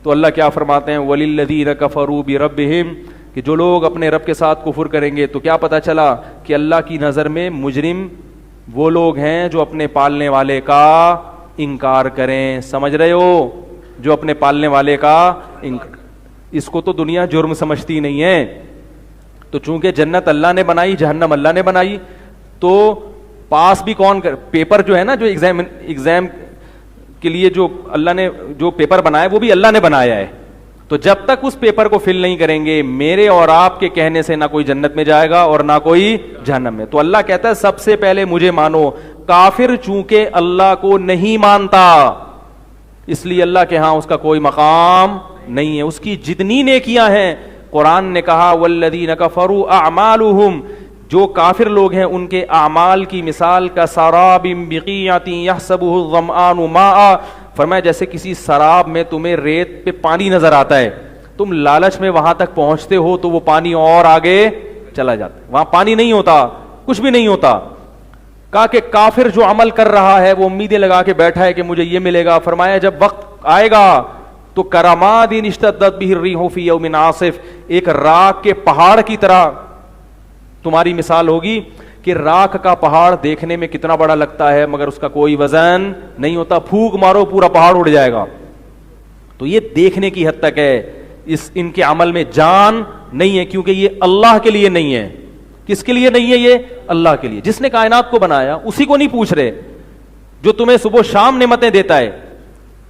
تو اللہ کیا فرماتے ہیں, وَلِلَّذِينَ كَفَرُوا بِرَبِّهِمْ, کہ جو لوگ اپنے رب کے ساتھ کفر کریں گے تو کیا پتہ چلا کہ اللہ کی نظر میں مجرم وہ لوگ ہیں جو اپنے پالنے والے کا انکار کریں. سمجھ رہے ہو, جو اپنے پالنے والے کا اس کو تو دنیا جرم سمجھتی نہیں ہے. تو چونکہ جنت اللہ نے بنائی, جہنم اللہ نے بنائی, تو پاس بھی کون کر, پیپر جو ہے نا, جو ایگزام کے لیے جو اللہ نے جو پیپر بنایا وہ بھی اللہ نے بنایا ہے. تو جب تک اس پیپر کو فل نہیں کریں گے, میرے اور آپ کے کہنے سے نہ کوئی جنت میں جائے گا اور نہ کوئی جہنم میں. تو اللہ کہتا ہے سب سے پہلے مجھے مانو. کافر چونکہ اللہ کو نہیں مانتا, اس لیے اللہ کے ہاں اس کا کوئی مقام نہیں ہے. اس کی جتنی نیکیاں ہیں, قرآن نے کہا والذین کفروا اعمالهم, جو کافر لوگ ہیں ان کے اعمال کی مثال کا سراب بقیعۃ یحسبہ الظمآن ماء, فرمایا جیسے کسی سراب میں تمہیں ریت پہ پانی نظر آتا ہے, تم لالچ میں وہاں تک پہنچتے ہو تو وہ پانی اور آگے چلا جاتا ہے, وہاں پانی نہیں ہوتا, کچھ بھی نہیں ہوتا. کہا کہ کافر جو عمل کر رہا ہے وہ امیدیں لگا کے بیٹھا ہے کہ مجھے یہ ملے گا. فرمایا جب وقت آئے گا تو کراماد اشتدت بہ الریح فی یوم عاصف, ایک راکھ کے پہاڑ کی طرح تمہاری مثال ہوگی کہ راکھ کا پہاڑ دیکھنے میں کتنا بڑا لگتا ہے مگر اس کا کوئی وزن نہیں ہوتا, پھونک مارو پورا پہاڑ اڑ جائے گا. تو یہ دیکھنے کی حد تک ہے, ان کے عمل میں جان نہیں ہے, کیونکہ یہ اللہ کے لیے نہیں ہے. کس کے لیے نہیں ہے؟ یہ اللہ کے لیے, جس نے کائنات کو بنایا اسی کو نہیں پوچھ رہے, جو تمہیں صبح شام نعمتیں دیتا ہے.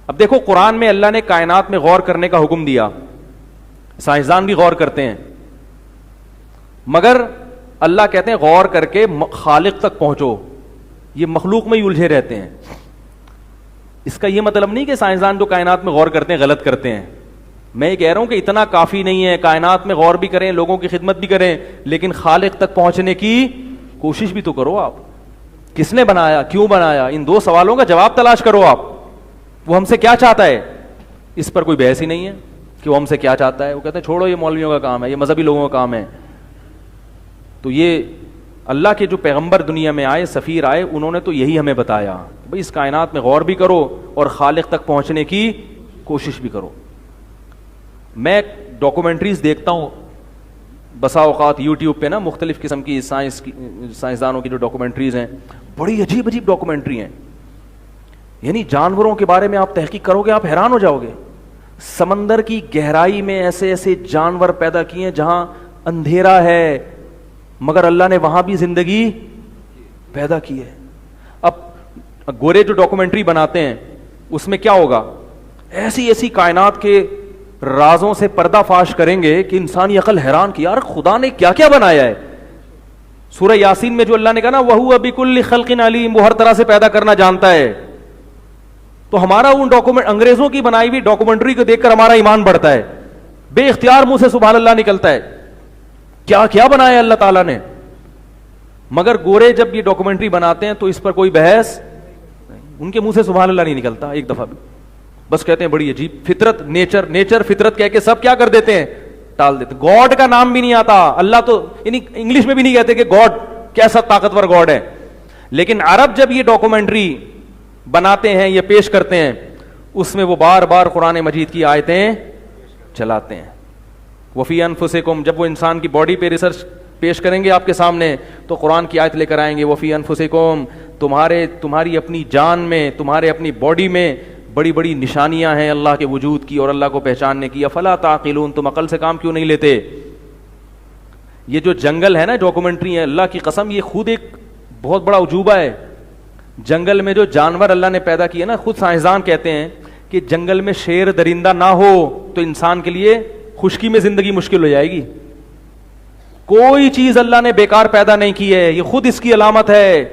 اب دیکھو قرآن میں اللہ نے کائنات میں غور کرنے کا حکم دیا, سائنسدان بھی غور کرتے ہیں, مگر اللہ کہتے ہیں غور کر کے خالق تک پہنچو, یہ مخلوق میں ہی الجھے رہتے ہیں. اس کا یہ مطلب نہیں کہ سائنسدان جو کائنات میں غور کرتے ہیں غلط کرتے ہیں. میں یہ کہہ رہا ہوں کہ اتنا کافی نہیں ہے, کائنات میں غور بھی کریں, لوگوں کی خدمت بھی کریں, لیکن خالق تک پہنچنے کی کوشش بھی تو کرو. آپ کس نے بنایا, کیوں بنایا, ان دو سوالوں کا جواب تلاش کرو. آپ وہ ہم سے کیا چاہتا ہے, اس پر کوئی بحث ہی نہیں ہے کہ وہ ہم سے کیا چاہتا ہے. وہ کہتے ہیں چھوڑو یہ مولویوں کا کام ہے, یہ مذہبی لوگوں کا کام ہے. تو یہ اللہ کے جو پیغمبر دنیا میں آئے, سفیر آئے, انہوں نے تو یہی ہمیں بتایا, بھئی اس کائنات میں غور بھی کرو اور خالق تک پہنچنے کی کوشش بھی کرو. میں ڈاکومنٹریز دیکھتا ہوں بسا اوقات یوٹیوب پہ نا, مختلف قسم کی سائنسدانوں کی جو ڈاکومنٹریز ہیں, بڑی عجیب عجیب ڈاکومنٹری ہیں. یعنی جانوروں کے بارے میں آپ تحقیق کرو گے آپ حیران ہو جاؤ گے. سمندر کی گہرائی میں ایسے ایسے جانور پیدا کیے ہیں جہاں اندھیرا ہے مگر اللہ نے وہاں بھی زندگی پیدا کی ہے. اب گورے جو ڈاکومنٹری بناتے ہیں اس میں کیا ہوگا, ایسی ایسی کائنات کے رازوں سے پردہ فاش کریں گے کہ انسانی عقل حیران کی, یار خدا نے کیا کیا بنایا ہے. سورہ یاسین میں جو اللہ نے کہا نا وَهُوَ بِكُلِّ خَلْقٍ عَلِيمٌ, وہ ہر طرح سے پیدا کرنا جانتا ہے. تو ہمارا ان ڈاکومنٹ انگریزوں کی بنائی ہوئی ڈاکومنٹری کو دیکھ کر ہمارا ایمان بڑھتا ہے, بے اختیار منہ سے سبحان اللہ نکلتا ہے, کیا کیا بنایا اللہ تعالیٰ نے. مگر گورے جب یہ ڈاکومنٹری بناتے ہیں تو اس پر کوئی بحث, ان کے منہ سے سبحان اللہ نہیں نکلتا ایک دفعہ بھی, بس کہتے ہیں بڑی عجیب فطرت, نیچر فطرت کہہ کے سب کیا کر دیتے ہیں, ٹال دیتے. گاڈ کا نام بھی نہیں آتا, اللہ تو انگلش میں بھی نہیں کہتے کہ گاڈ کیسا طاقتور گاڈ ہے. لیکن عرب جب یہ ڈاکومنٹری بناتے ہیں, یہ پیش کرتے ہیں, اس میں وہ بار بار قرآن مجید کی آیتیں چلاتے ہیں. وفی انفسکم, جب وہ انسان کی باڈی پہ ریسرچ پیش کریں گے آپ کے سامنے تو قرآن کی آیت لے کر آئیں گے, وفی انفسکم, تمہاری اپنی جان میں, تمہارے اپنی باڈی میں بڑی بڑی نشانیاں ہیں اللہ کے وجود کی اور اللہ کو پہچاننے کی. افلا تعقلون, تم عقل سے کام کیوں نہیں لیتے. یہ جو جنگل ہے نا ڈاکومنٹری ہے, اللہ کی قسم یہ خود ایک بہت بڑا عجوبہ ہے. جنگل میں جو جانور اللہ نے پیدا کیے نا, خود سائنسدان کہتے ہیں کہ جنگل میں شیر درندہ نہ ہو تو انسان کے لیے خشکی میں زندگی مشکل ہو جائے گی. کوئی چیز اللہ نے بیکار پیدا نہیں کی ہے, یہ خود اس کی علامت ہے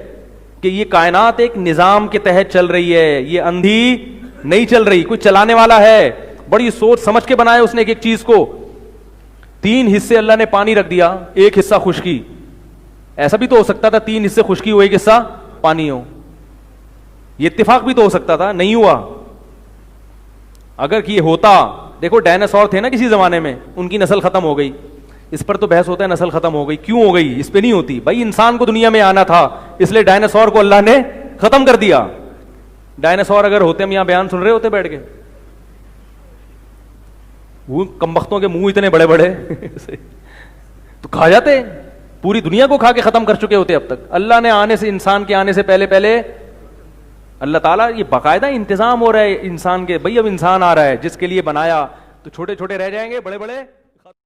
کہ یہ کائنات ایک نظام کے تحت چل رہی ہے, یہ اندھی نہیں چل رہی, کوئی چلانے والا ہے. بڑی سوچ سمجھ کے بنایا اس نے ایک چیز کو. 3 حصے اللہ نے پانی رکھ دیا, ایک حصہ خشکی. ایسا بھی تو ہو سکتا تھا 3 حصے خشکی ہو ایک حصہ پانی ہو, یہ اتفاق بھی تو ہو سکتا تھا, نہیں ہوا. اگر یہ ہوتا, دیکھو ڈائناسور تھے نا کسی زمانے میں, ان کی نسل ختم ہو گئی. اس پر تو بحث ہوتا ہے نسل ختم ہو گئی, کیوں ہو گئی, اس پہ نہیں ہوتی. بھائی انسان کو دنیا میں آنا تھا, اس لیے ڈائناسور کو اللہ نے ختم کر دیا. ڈائناسور اگر ہوتے, ہم یہاں بیان سن رہے ہوتے بیٹھ کے, وہ کمبختوں کے منہ اتنے بڑے بڑے تو کھا جاتے, پوری دنیا کو کھا کے ختم کر چکے ہوتے اب تک. اللہ نے آنے سے, انسان کے آنے سے پہلے اللہ تعالیٰ یہ باقاعدہ انتظام ہو رہا ہے انسان کے, بھائی اب انسان آ رہا ہے جس کے لیے بنایا, تو چھوٹے چھوٹے رہ جائیں گے, بڑے بڑے